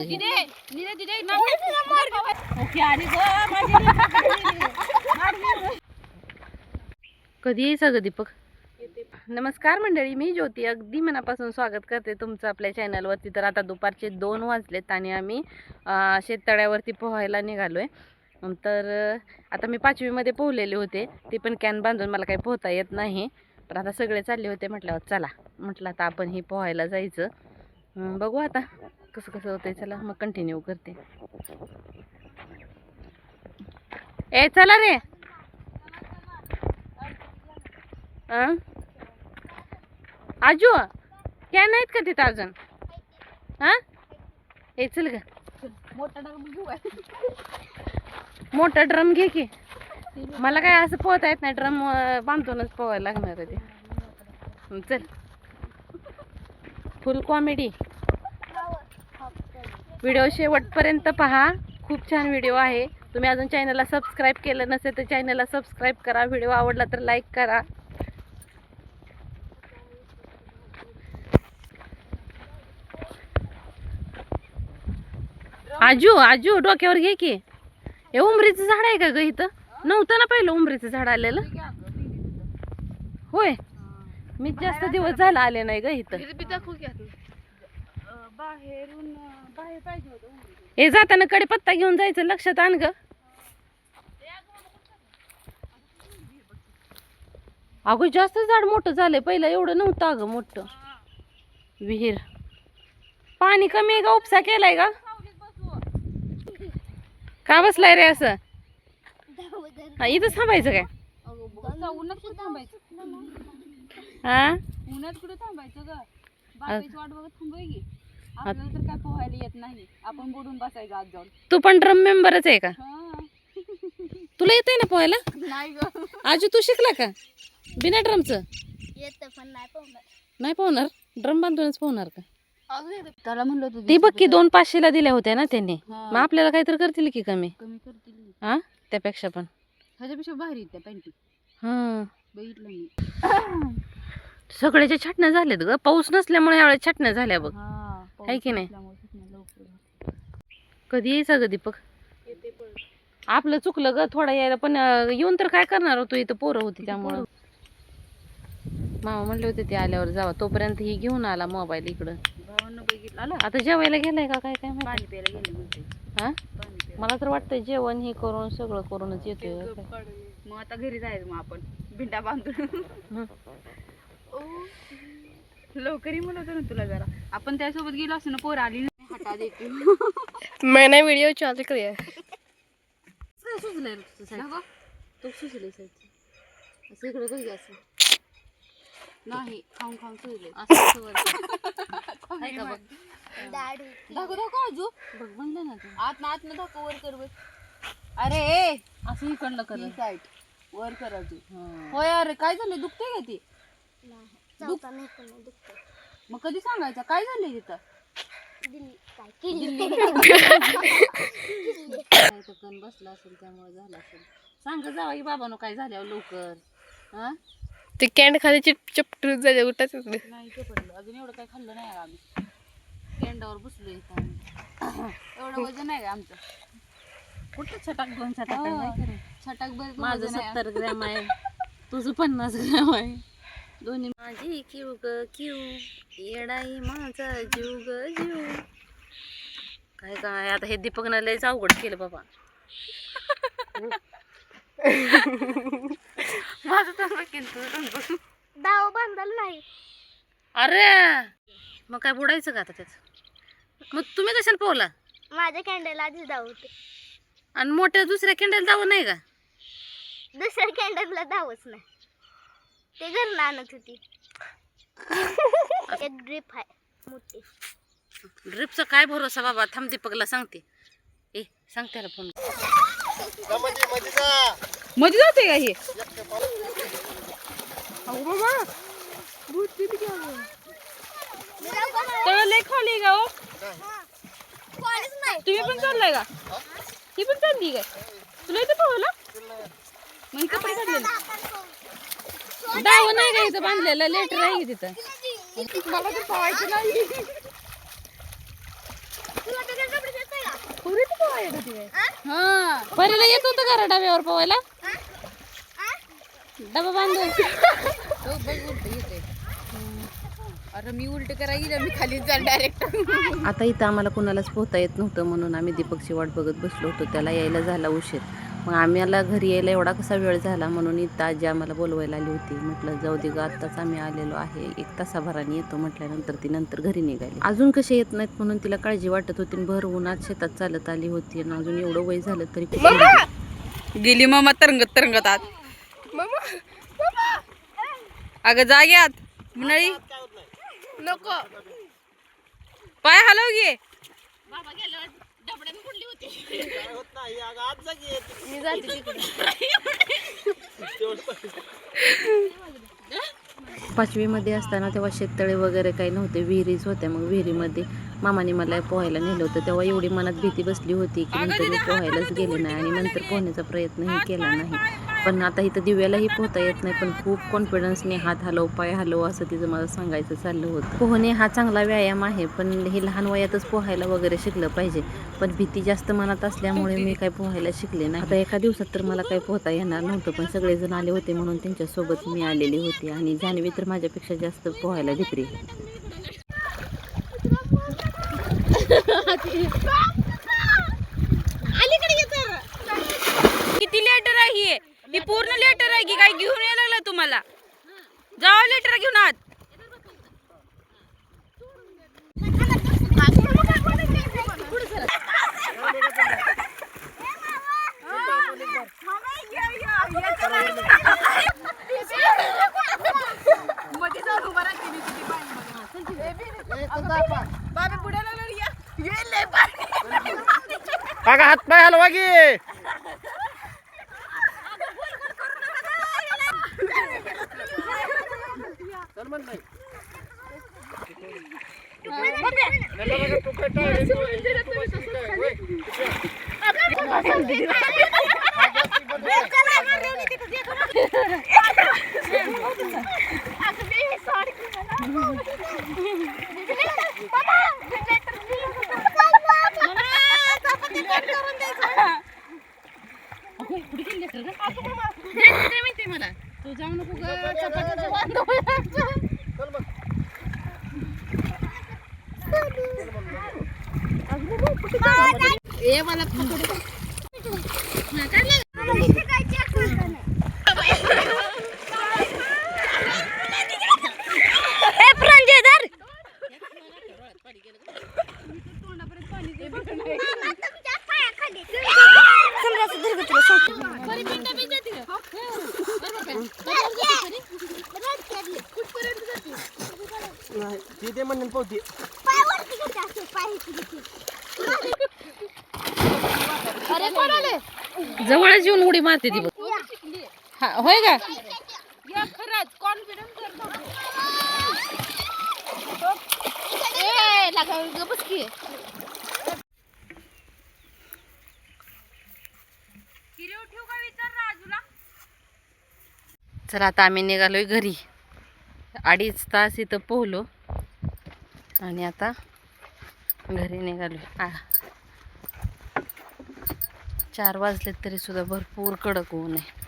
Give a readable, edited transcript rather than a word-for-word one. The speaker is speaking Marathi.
कधी यायचं ग दीपक? नमस्कार मंडळी, मी ज्योती अगदी मनापासून स्वागत करते तुमचं आपल्या चॅनलवरती. तर आता दुपारचे 2 वाजलेत आणि आम्ही शेततळ्यावरती पोहायला निघालोय. तर आता मी 5वी मध्ये पोहलेले होते, ते पण कॅन बांधून मला काही पोहता येत नाही. पण आता सगळे चालले होते, म्हटल्यावर चला म्हटलं आता आपण ही पोहायला जायचं. बघू आता कसं कसं होतंय. चला मग कंटिन्यू करते. ए चला रे. आजू क्या नाहीत का तिथं अजून? हा ए चल ग, मोठा ड्रम घे की. मला काय असं पोहता येत नाही, ड्रम बांधूनच पोहायला लागणार आहे ते. चल, फुल कॉमेडी. व्हिडिओ शेवटपर्यंत पहा, खूप छान व्हिडिओ आहे. तुम्ही अजून चॅनलला सबस्क्राईब केलं नसेल तर चॅनलला सबस्क्राईब करा. व्हिडिओ आवडला तर लाईक करा. आजू आजू डोक्यावर घे की. हे उमरीचं झाड आहे का ग? इथं नव्हतं ना पहिलं उमरीचं झाड आलेलं. होय, मी जास्त दिवस झाला आले नाही ग इथं. हे जाताना कडीपत्ता घेऊन जायचं, लक्षात आण ग. अगं जास्त झाड मोठं झालंय, पहिलं एवढं नव्हतं अगं मोठं. विहीर पाणी कमी आहे का? उपसा केलाय का? का बसलाय रे असं? इथं थांबायचं काय? हा, उन्हात कुठे थांबायचं ग? बाकीची वाट बघत थांबोय की. आपल्याला तर काय पोहायला येत नाही, आपण बुडून बसायचं आज जाऊन. तू पण ड्रम मेंबरच आहे का? तुला येतंय ना पोहायला? नाही ग. आजू तू शिकला का बिना ड्रमचं? येत पण नाही पोहणार. नाही पोहणार? ड्रम बांधूनच पोहणार का? त्याला म्हणलं होतं ती बघ की 2 500ला दिल्या होत्या ना त्यांनी. हा. मग आपल्याला काहीतरी करतील की कमी. कमी करतील. हा, त्यापेक्षा पण ह्याच्यापेक्षा भारी त्या पॅन्टी हा. बघितलं मी. सगळ्याच्या छाटण्या झाल्यात ग, पाऊस नसल्यामुळे यावेळेस छाटण्या झाल्या बघ. हा, आहे की नाही? लवकर. कधी यायचं ग दीपक? आपलं चुकलं ग थोडा यायला, पण येऊन तर काय करणार होतो, इथं पोरं होती त्यामुळं. मामा म्हणले होते ते आल्यावर जावा, तोपर्यंत ही घेऊन आला मोबाईल इकडं. भावानं बघितलं आला. आता जेवायला गेलाय का काय काय माहिती. पाणी प्यायला गेले म्हणते. हा, पाणी प्यायला. मला तर वाटतंय जेवण हे करून सगळं करूनच येतोय. मग आता घरी जायचं, मग आपण भिंडा बांधून. लवकर ही म्हणत होतं ना तुला, जरा आपण त्यासोबत गेलो असतो ना, पोर आली नाही. हटा देते. मैंने वीडियो चालू किया. सुचलंय तो सुचलंय असं इकडे बघ असं. नाही, खाऊन खाऊन सुचले. असं आहे का बघ. दाखव दाखव आजू. बघ म्हणलं ना तू. आत ना दाखव, वर कर. अरे असं इकडलं कर. साईड वर कर आजू. होय, अरे काय झालं? दुखते का ती? मग कधी सांगायचं काय झालंय तिथं? कण बसला असेल त्यामुळे झालं असेल. सांग जावा की बाबानो काय झाल्यावर लवकर. हा, ते कॅन्ड खाली चिपटून झाले, उठाच नाही ते पडलं. अजून एवढं काय खाल्लं नाही आम्ही. केंडावर बसलो इथं आम्ही. एवढं वजन आहे का आमचं? कुठं छटाक 2 छटाक छटाक भर. माझं 70 ग्रॅम आहे, तुझं 50 ग्रॅम आहे. दोन्ही माझी क्यू ग क्यू, येडाई माझा जीव ग जीव. काय काय आता हे दीपकनं लयच अवघड केलं बाबा. माझं तर किंतु दाव बांधल नाही. अरे मग काय बुडायचं का आता त्याच? मग तुम्ही कशाला पोहला? माझ्या कॅन्डल आधीच दाव होते. आणि मोठ्या दुसऱ्या कॅन्डल जावं नाही का? दुसऱ्या कॅन्डलला दावच नाही, ते घरनं आणत होती. एक ड्रिप आहे मोठी. ड्रिपचा काय भरोसा बाबा, थांब दीपकला सांगते. ए सांग त्याला फोन. मध्ये जाते का हे? तर लय खाली का हो? तुम्ही पण चाललाय का? ही पण चालली काय? तुला इथे पोहला? मग कपडे काढले दाव नाही का इथं बांधलेलं? लेटर आहे की तिथं. मला तर पोहायचं नाही. हा पहिल्याला येत होतं का रे डब्यावर पोहायला? डबा बांधून तो बघ उलट येते. अरे मी उलट करायला गेलं, मी खाली जाईल डायरेक्ट. आता इथं आम्हाला कुणालाच पोहता येत नव्हतं म्हणून आम्ही दीपकची वाट बघत बसलो होतो. त्याला यायला झाला उशीर. मग आम्हाला घरी यायला एवढा कसा वेळ झाला म्हणून इथं आजी आम्हाला बोलवायला आली होती. म्हटलं जाऊ दे ग, आत्ताच आम्ही आलेलो आहे, 1 तासाभराने येतो म्हटल्यानंतर ती नंतर घरी निघाली. अजून कसे येत नाहीत म्हणून तिला काळजी वाटत होती. भर उन्हात शेतात चालत आली होती आणि अजून एवढं वय झालं तरी गेली मामा तरंगत तरंगत आत. अगं जाग्यात मुनाळी नको पाय हलव घे. मी जाते तिकडे. 5वी मध्ये असताना तेव्हा शेततळे वगैरे काही नव्हते, विहिरीच होत्या. मग विहिरीमध्ये मामाने मला पोहायला नेलं होतं. तेव्हा एवढी मनात भीती बसली होती की नंतर मी पोहायलाच गेले नाही आणि नंतर पोहण्याचा प्रयत्नही केला नाही. पण आता इथं दिव्यालाही पोहता येत नाही, पण खूप कॉन्फिडन्सने हात हलव पाय हलव असं तिचं मला सांगायचं चाललं होतं. पोहणे हा चांगला व्यायाम आहे, पण हे लहान वयातच पोहायला वगैरे शिकलं पाहिजे. पण भीती जास्त मनात असल्यामुळे मी काही पोहायला शिकले नाही. आता एका दिवसात तर मला काही पोहता येणार नव्हतं, पण सगळेजण आले होते म्हणून त्यांच्यासोबत मी आलेली होती. आणि जान्हवी तर माझ्यापेक्षा जास्त पोहायला भित्री. किती लेटर आहे ही पूर्ण लेटर आहे की काय घेऊन यायला लागला तुम्हाला? जावा लेटर घेऊन आत. अगं हात पाय हलवा की. तू जाऊ नको तिथे म्हणून पोहती. जवळच येऊन उडी मारते ती बघ. हा, होय का? खरंच कॉन्फिडन्स ठेवू का विचार राजूला. चला आता आम्ही निघालोय घरी. 2.5 तास इथं पोहलो आणि आता घरी निघालोय. 4 वाजलेत तरी सुद्धा भरपूर कडक ऊन आहे.